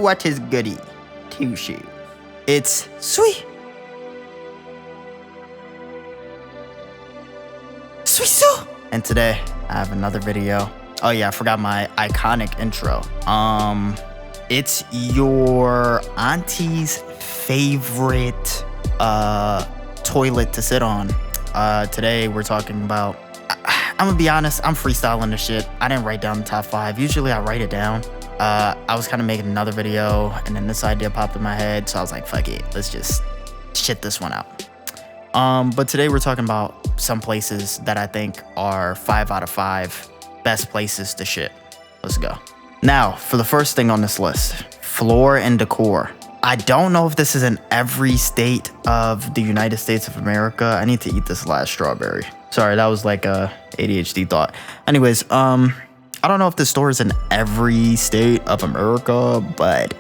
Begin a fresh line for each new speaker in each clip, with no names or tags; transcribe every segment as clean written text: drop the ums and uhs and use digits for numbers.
what is goody? Two shoes. It's sweet. Sweet Sue. And today I have another video. Oh yeah, I forgot my iconic intro. It's your auntie's favorite toilet to sit on. Today we're talking about, I'm gonna be honest, I'm freestyling this shit. I didn't write down the top 5. Usually I write it down. I was kind of making another video and then this idea popped in my head, so I was like, fuck it, let's just shit this one out. But today we're talking about some places that I think are 5 out of 5 best places to shit. Let's go. Now, for the first thing on this list, floor and decor. I don't know if this is in every state of the United States of America. I need to eat this last strawberry. Sorry, that was like a ADHD thought. Anyways, I don't know if this store is in every state of America, but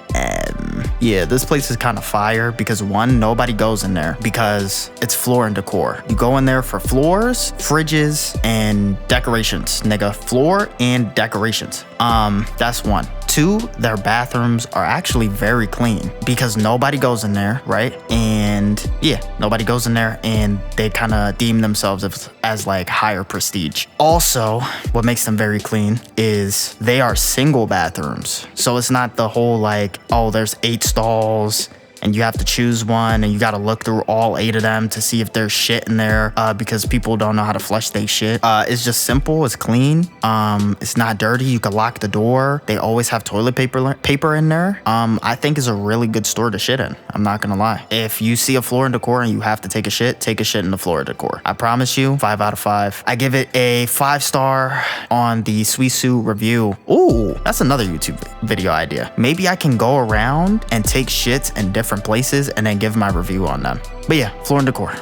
yeah, this place is kind of fire because one, nobody goes in there because it's floor and decor. You go in there for floors, fridges, and decorations, nigga. Floor and decorations. That's one. 2, their bathrooms are actually very clean because nobody goes in there, right? And yeah, nobody goes in there and they kind of deem themselves as like higher prestige. Also, what makes them very clean is they are single bathrooms. So it's not the whole like, oh, there's 8 stalls and you have to choose one and you got to look through all 8 of them to see if there's shit in there because people don't know how to flush their shit. It's just simple. It's clean. It's not dirty. You can lock the door. They always have toilet paper in there. I think is a really good store to shit in. I'm not gonna lie. If you see a floor and decor and you have to take a shit in the floor and decor. I promise you, 5 out of 5. I give it a 5-star on the Sweet Sue review. Ooh, that's another YouTube video idea. Maybe I can go around and take shits in different places and then give my review on them. But yeah, floor and decor.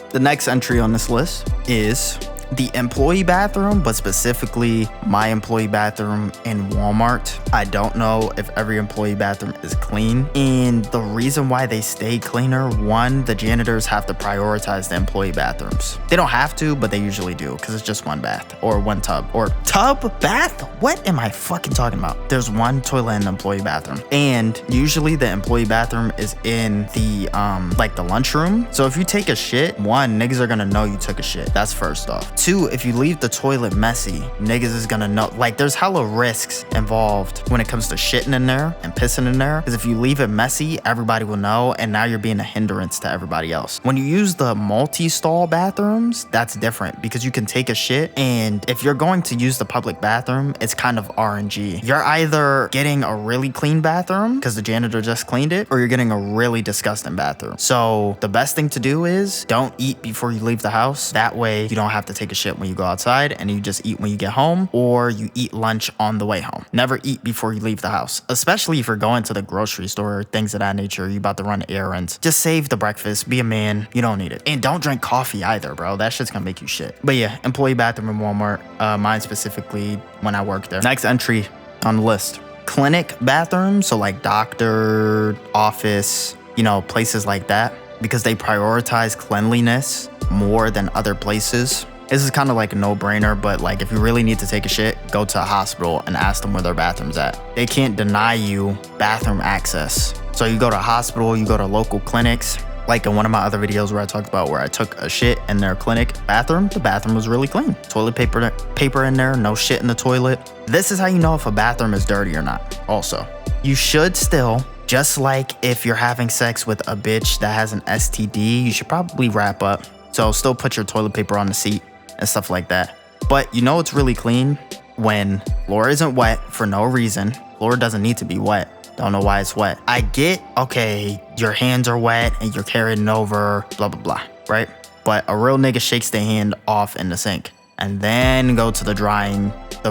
The next entry on this list is the employee bathroom, but specifically my employee bathroom in Walmart. I don't know if every employee bathroom is clean, and the reason why they stay cleaner, one, the janitors have to prioritize the employee bathrooms. They don't have to, but they usually do because it's just one bath or one tub or tub bath. What am I fucking talking about? There's one toilet in the employee bathroom, and usually the employee bathroom is in the like the lunchroom. So if you take a shit, one, niggas are gonna know you took a shit. That's first off. 2, if you leave the toilet messy, niggas is gonna know. Like, there's hella risks involved when it comes to shitting in there and pissing in there. Because if you leave it messy, everybody will know, and now you're being a hindrance to everybody else. When you use the multi-stall bathrooms, that's different because you can take a shit, and if you're going to use the public bathroom, it's kind of RNG. You're either getting a really clean bathroom because the janitor just cleaned it, or you're getting a really disgusting bathroom. So the best thing to do is don't eat before you leave the house. That way you don't have to take a shit when you go outside and you just eat when you get home, or you eat lunch on the way home. Never eat before you leave the house, especially if you're going to the grocery store, things of that nature. You about to run errands. Just save the breakfast. Be a man. You don't need it. And don't drink coffee either, bro. That shit's gonna make you shit. But yeah, employee bathroom in Walmart. Mine specifically when I worked there. Next entry on the list, clinic bathroom. So like doctor, office, you know, places like that, because they prioritize cleanliness more than other places. This is kind of like a no-brainer, but like if you really need to take a shit, go to a hospital and ask them where their bathroom's at. They can't deny you bathroom access. So you go to a hospital, you go to local clinics. Like in one of my other videos where I talked about where I took a shit in their clinic bathroom, the bathroom was really clean. Toilet paper in there, no shit in the toilet. This is how you know if a bathroom is dirty or not. Also, you should still, just like if you're having sex with a bitch that has an STD, you should probably wrap up. So still put your toilet paper on the seat and stuff like that. But you know it's really clean when floor isn't wet for no reason. Floor doesn't need to be wet. Don't know why it's wet. I get, okay, your hands are wet and you're carrying it over, blah, blah, blah, right? But a real nigga shakes their hand off in the sink and then go to the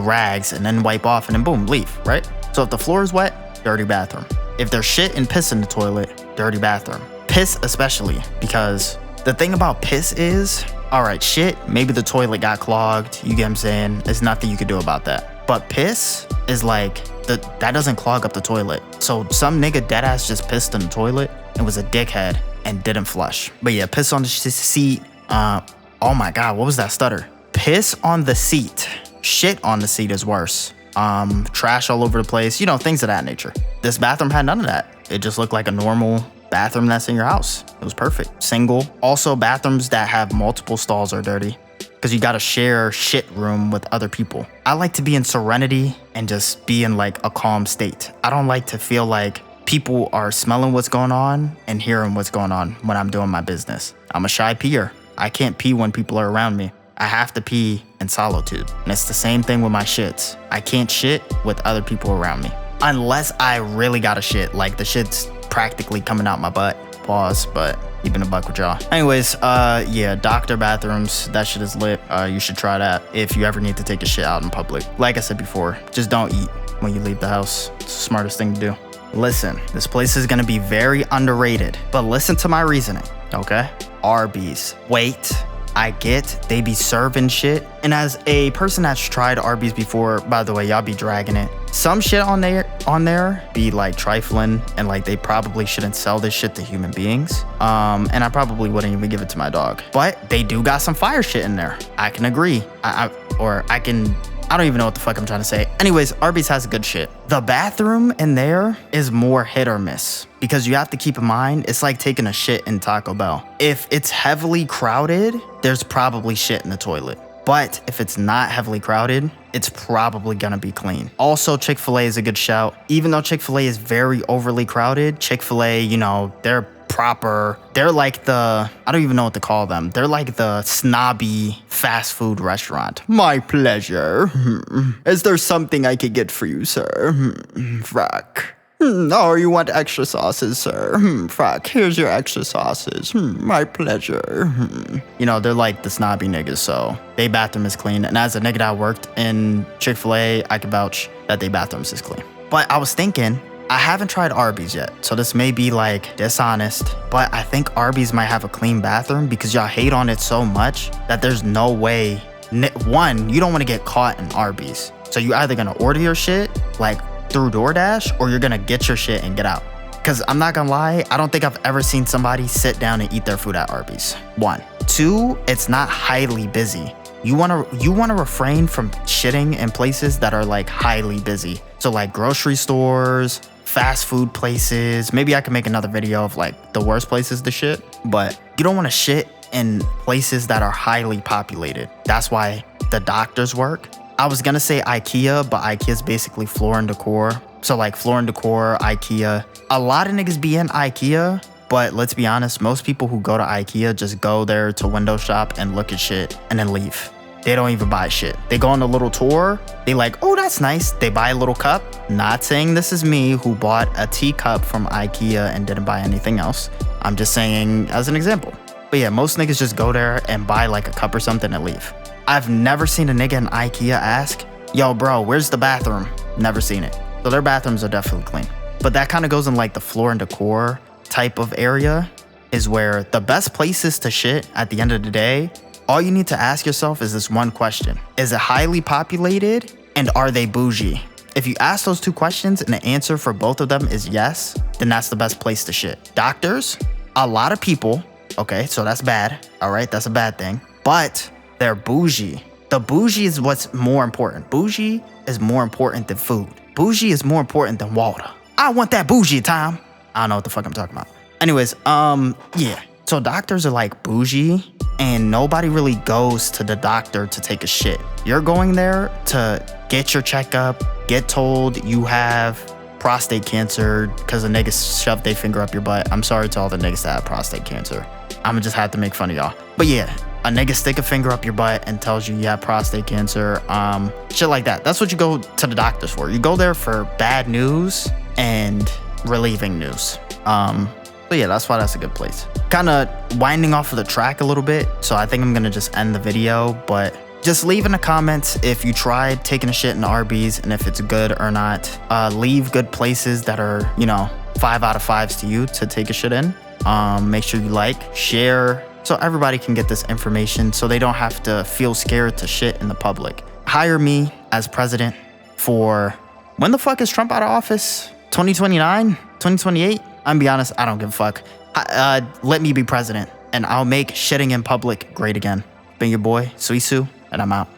rags and then wipe off and then boom, leave, right? So if the floor is wet, dirty bathroom. If there's shit and piss in the toilet, dirty bathroom. Piss especially, because the thing about piss is, all right, shit, maybe the toilet got clogged, you get what I'm saying? There's nothing you can do about that. But piss is like, that doesn't clog up the toilet. So some nigga deadass just pissed in the toilet and was a dickhead and didn't flush. But yeah, piss on the seat. Oh my God, what was that stutter? Piss on the seat. Shit on the seat is worse. trash all over the place, you know, things of that nature. This bathroom had none of that. It just looked like a normal bathroom that's in your house. It was perfect. Single. Also, bathrooms that have multiple stalls are dirty because you got to share shit room with other people. I like to be in serenity and just be in like a calm state. I don't like to feel like people are smelling what's going on and hearing what's going on when I'm doing my business. I'm a shy peer. I can't pee when people are around me. I have to pee in solitude. And it's the same thing with my shits. I can't shit with other people around me. Unless I really gotta shit, like the shit's practically coming out my butt. Pause, but keeping a buck with y'all. Anyways, yeah, doctor bathrooms, that shit is lit. You should try that if you ever need to take a shit out in public. Like I said before, just don't eat when you leave the house. It's the smartest thing to do. Listen, this place is gonna be very underrated, but listen to my reasoning, okay? Arby's. Wait. I get they be serving shit. And as a person that's tried Arby's before, by the way, y'all be dragging it. Some shit on there be like trifling and like they probably shouldn't sell this shit to human beings. And I probably wouldn't even give it to my dog. But they do got some fire shit in there. I can agree. I don't even know what the fuck I'm trying to say. Anyways, Arby's has good shit. The bathroom in there is more hit or miss because you have to keep in mind, it's like taking a shit in Taco Bell. If it's heavily crowded, there's probably shit in the toilet. But if it's not heavily crowded, it's probably gonna be clean. Also, Chick-fil-A is a good shout. Even though Chick-fil-A is very overly crowded, Chick-fil-A, you know, they're like the, I don't even know what to call them. They're like the snobby fast food restaurant. My pleasure. Is there something I could get for you, sir? Frack. Oh, you want extra sauces, sir? Frack, here's your extra sauces. My pleasure. You know, they're like the snobby niggas, so they bathroom is clean. And as a nigga that worked in Chick-fil-A, I can vouch that they bathrooms is clean. But I was thinking, I haven't tried Arby's yet, so this may be like dishonest, but I think Arby's might have a clean bathroom because y'all hate on it so much that there's no way. One, you don't want to get caught in Arby's. So you either gonna order your shit like through DoorDash or you're gonna get your shit and get out. Cause I'm not gonna lie, I don't think I've ever seen somebody sit down and eat their food at Arby's. One. Two, it's not highly busy. You wanna refrain from shitting in places that are like highly busy. So like grocery stores, fast food places. Maybe I can make another video of like the worst places to shit, but you don't want to shit in places that are highly populated. That's why the doctors work. I was gonna say IKEA, but IKEA is basically floor and decor. So like floor and decor, IKEA. A lot of niggas be in IKEA, but let's be honest, most people who go to IKEA just go there to window shop and look at shit and then leave. They don't even buy shit. They go on a little tour. They like, oh, that's nice. They buy a little cup. Not saying this is me who bought a teacup from IKEA and didn't buy anything else. I'm just saying as an example. But yeah, most niggas just go there and buy like a cup or something and leave. I've never seen a nigga in IKEA ask, yo, bro, where's the bathroom? Never seen it. So their bathrooms are definitely clean. But that kind of goes in like the floor and decor type of area is where the best places to shit at the end of the day, all you need to ask yourself is this one question. Is it highly populated and are they bougie? If you ask those two questions and the answer for both of them is yes, then that's the best place to shit. Doctors, a lot of people, okay, so that's bad, all right, that's a bad thing, but they're bougie. The bougie is what's more important. Bougie is more important than food. Bougie is more important than water. I want that bougie time. I don't know what the fuck I'm talking about. Anyways, yeah. So doctors are like bougie and nobody really goes to the doctor to take a shit. You're going there to get your checkup, get told you have prostate cancer because a nigga shoved their finger up your butt. I'm sorry to all the niggas that have prostate cancer. I'ma just have to make fun of y'all. But yeah, a nigga stick a finger up your butt and tells you you have prostate cancer, shit like that. That's what you go to the doctors for. You go there for bad news and relieving news. But yeah, that's why that's a good place. Kind of winding off of the track a little bit, so I think I'm gonna just end the video, but just leave in the comments if you tried taking a shit in Arby's and if it's good or not. Leave good places that are, you know, 5 out of 5s to you to take a shit in. Make sure you like, share, so everybody can get this information so they don't have to feel scared to shit in the public. Hire me as president for, when the fuck is Trump out of office? 2029? 2028? I'm gonna be honest, I don't give a fuck. Let me be president and I'll make shitting in public great again. Been your boy, Suisu, and I'm out.